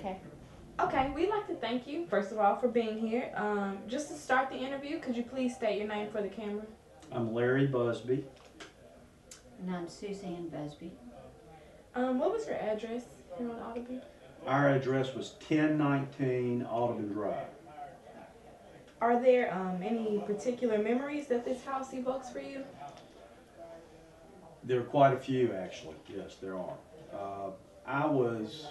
Okay. Okay, we'd like to thank you, first of all, for being here. Just to start the interview, could you please state your name for the camera? I'm Larry Busby. And I'm Suzanne Busby. What was your address here on Audubon? Our address was 1019 Audubon Drive. Are there any particular memories that this house evokes for you? There are quite a few, actually. Yes, there are. I was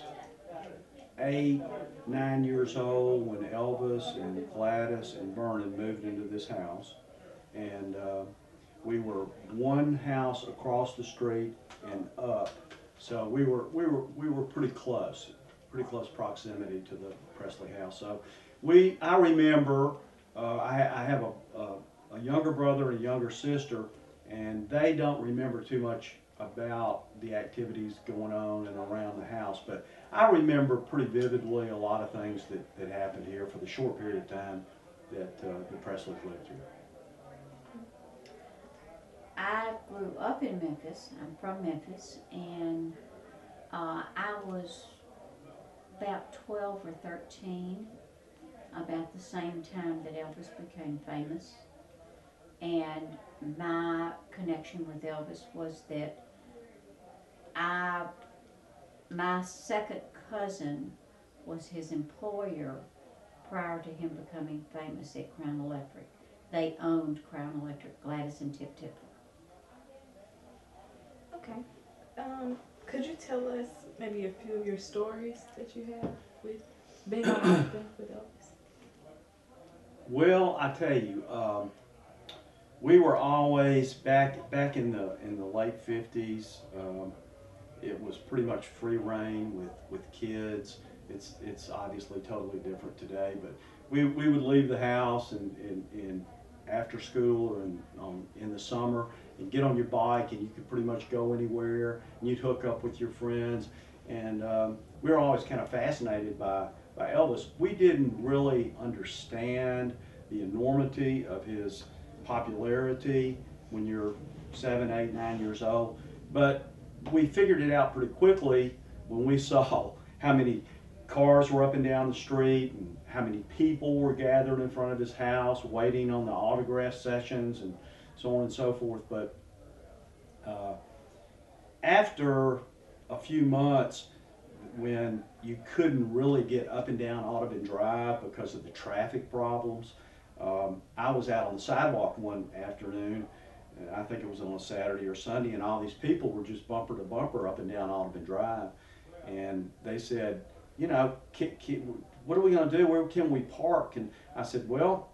8, 9 years old when Elvis and Gladys and Vernon moved into this house, and we were one house across the street and up, so we were pretty close proximity to the Presley house. So I remember I have a younger brother and a younger sister, and they don't remember too much about the activities going on and around the house, but I remember pretty vividly a lot of things that happened here for the short period of time that the Presleys lived here. I grew up in Memphis. I'm from Memphis, and I was about 12 or 13, about the same time that Elvis became famous. And my connection with Elvis was that my second cousin was his employer prior to him becoming famous at Crown Electric. They owned Crown Electric, Gladys and Tip Tip. Okay. Could you tell us maybe a few of your stories that you have with being on Audubon with Elvis? Well, I tell you, we were always back in the late 50s. It was pretty much free reign with kids. It's obviously totally different today, but we would leave the house and after school or in the summer and get on your bike, and you could pretty much go anywhere, and you'd hook up with your friends. And we were always kind of fascinated by Elvis. We didn't really understand the enormity of his popularity when you're 7, 8, 9 years old, but we figured it out pretty quickly when we saw how many cars were up and down the street and how many people were gathered in front of his house waiting on the autograph sessions and so on and so forth. But after a few months, when you couldn't really get up and down Audubon Drive because of the traffic problems, I was out on the sidewalk one afternoon, and I think it was on a Saturday or Sunday, and all these people were just bumper to bumper up and down Audubon Drive. And they said, you know, what are we going to do? Where can we park? And I said, well,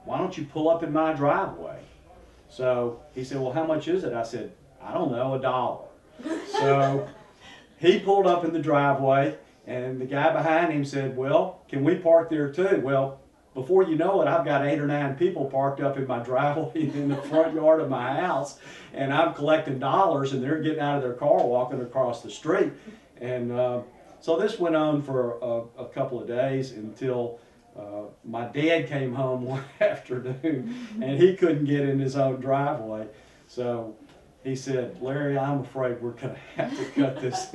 why don't you pull up in my driveway? So he said, well, how much is it? I said, I don't know, $1. So he pulled up in the driveway, and the guy behind him said, well, can we park there too? Well, before you know it, I've got 8 or 9 people parked up in my driveway in the front yard of my house, and I'm collecting dollars, and they're getting out of their car walking across the street. And so this went on for a couple of days until my dad came home one afternoon, and he couldn't get in his own driveway. So he said, Larry, I'm afraid we're going to have to cut this.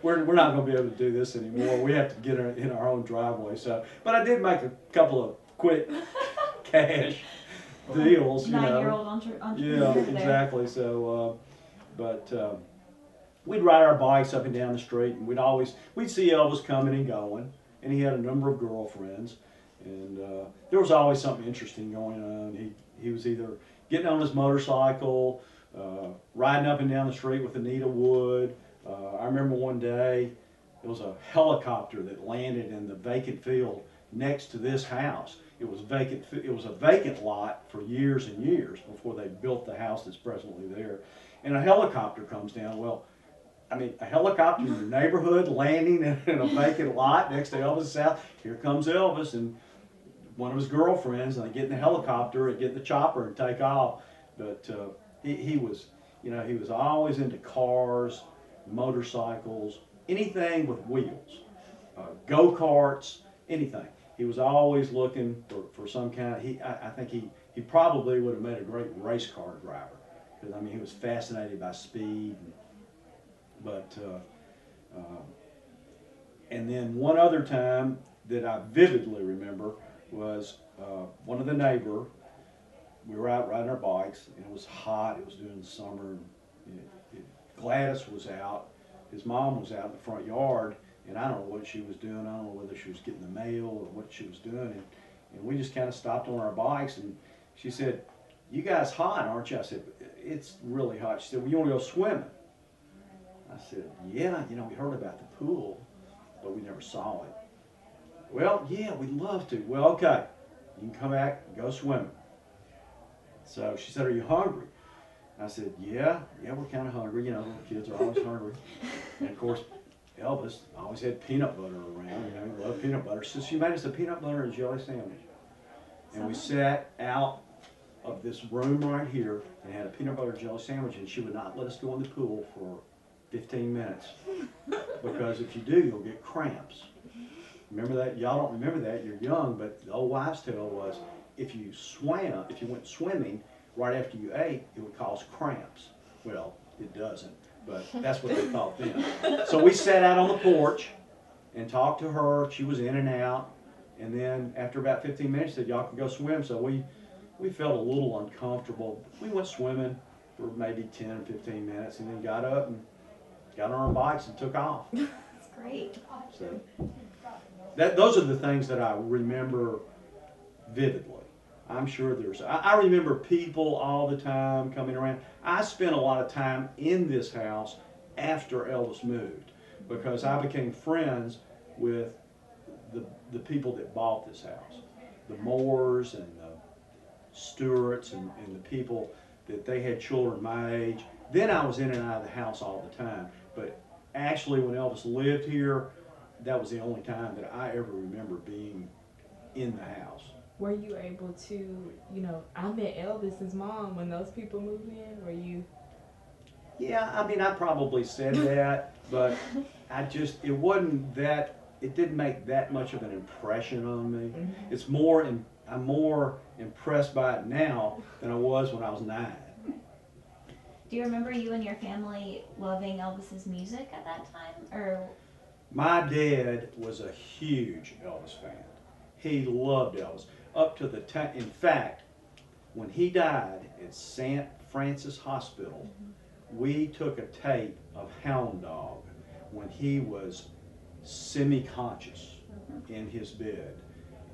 We're not going to be able to do this anymore. We have to get in our own driveway. So, but I did make a couple of quick cash deals. You know. 9-year-old entrepreneur. Yeah, exactly. So, we'd ride our bikes up and down the street, and we'd see Elvis coming and going, and he had a number of girlfriends, and there was always something interesting going on. He was either getting on his motorcycle, riding up and down the street with Anita Wood. I remember one day there was a helicopter that landed in the vacant field next to this house. It was vacant. It was a vacant lot for years and years before they built the house that's presently there. And a helicopter comes down. Well, I mean, a helicopter in your neighborhood landing in a vacant lot next to Elvis' house. Here comes Elvis and one of his girlfriends, and they get in the helicopter and get in the chopper and take off. But he was, you know, he was always into cars, motorcycles, anything with wheels, go-karts, anything. He was always looking for some kind of, I think he probably would have made a great race car driver, because I mean, he was fascinated by speed. And And then one other time that I vividly remember was one of the neighbor, we were out riding our bikes, and it was hot, it was during the summer, and Gladys was out, his mom was out in the front yard, and I don't know what she was doing, I don't know whether she was getting the mail or what she was doing, and we just kind of stopped on our bikes, and she said, "You guys hot, aren't you?" I said, "It's really hot." She said, "Well, you want to go swimming?" I said, "Yeah, you know, we heard about the pool, but we never saw it." "Well, yeah, we'd love to." "Well, okay, you can come back and go swimming." So she said, "Are you hungry?" I said, yeah, we're kind of hungry. You know, little kids are always hungry. And of course, Elvis always had peanut butter around. You know, he loved peanut butter. So she made us a peanut butter and jelly sandwich. And we sat out of this room right here and had a peanut butter jelly sandwich, and she would not let us go in the pool for 15 minutes. Because if you do, you'll get cramps. Remember that? Y'all don't remember that, you're young, but the old wives' tale was if you went swimming right after you ate, it would cause cramps. Well, it doesn't, but that's what they thought then. So we sat out on the porch and talked to her. She was in and out. And then after about 15 minutes, said, "Y'all can go swim." So we felt a little uncomfortable. We went swimming for maybe 10 or 15 minutes and then got up and got on our bikes and took off. That's great. So those are the things that I remember vividly. I'm sure I remember people all the time coming around. I spent a lot of time in this house after Elvis moved because I became friends with the people that bought this house. The Moores and the Stewarts and the people that they had children my age. Then I was in and out of the house all the time. But actually when Elvis lived here, that was the only time that I ever remember being in the house. Were you able to, you know, I met Elvis's mom when those people moved in? Were you? Yeah, I mean, I probably said that, but it didn't make that much of an impression on me. Mm-hmm. I'm more impressed by it now than I was when I was 9. Do you remember you and your family loving Elvis's music at that time, or? My dad was a huge Elvis fan. He loved Elvis. Up to the time, in fact, when he died at St. Francis Hospital, we took a tape of Hound Dog when he was semi-conscious in his bed.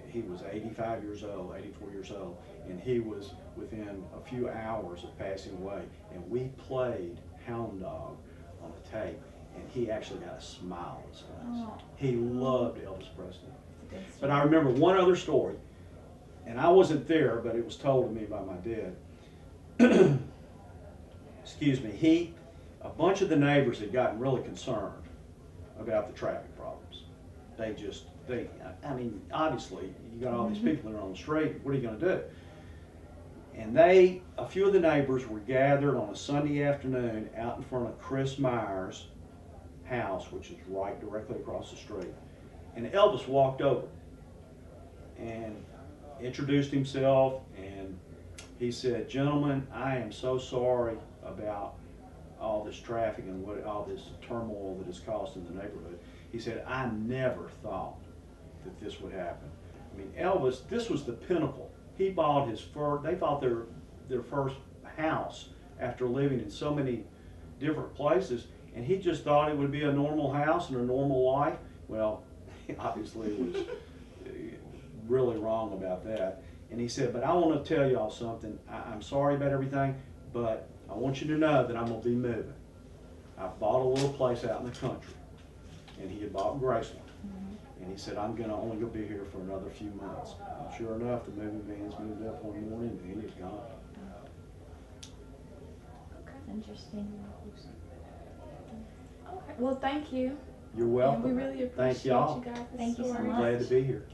He was 85 years old, 84 years old, and he was within a few hours of passing away. And we played Hound Dog on the tape, and he actually got a smile on his face. Oh. He loved Elvis Presley. Good But I remember one other story, and I wasn't there, but it was told to me by my dad. Excuse me. A bunch of the neighbors had gotten really concerned about the traffic problems. I mean, obviously, you got all these people that are on the street, what are you going to do? And a few of the neighbors were gathered on a Sunday afternoon out in front of Chris Myers' house, which is right directly across the street. And Elvis walked over and introduced himself, and he said, "Gentlemen, I am so sorry about all this traffic and all this turmoil that has caused in the neighborhood." He said, "I never thought that this would happen." I mean, Elvis, this was the pinnacle. He bought they bought their first house after living in so many different places, and he just thought it would be a normal house and a normal life. Well, obviously it was really wrong about that. And he said, "But I want to tell y'all something. I'm sorry about everything, but I want you to know that I'm going to be moving. I bought a little place out in the country." And he had bought Graceland. And he said, "I'm going to only be here for another few months." And sure enough, the moving vans moved up one morning and he was gone. That's interesting. Okay. Well, thank you. You're welcome. And we really appreciate Thank y'all. you guys. Thank you so story. much. Glad to be here.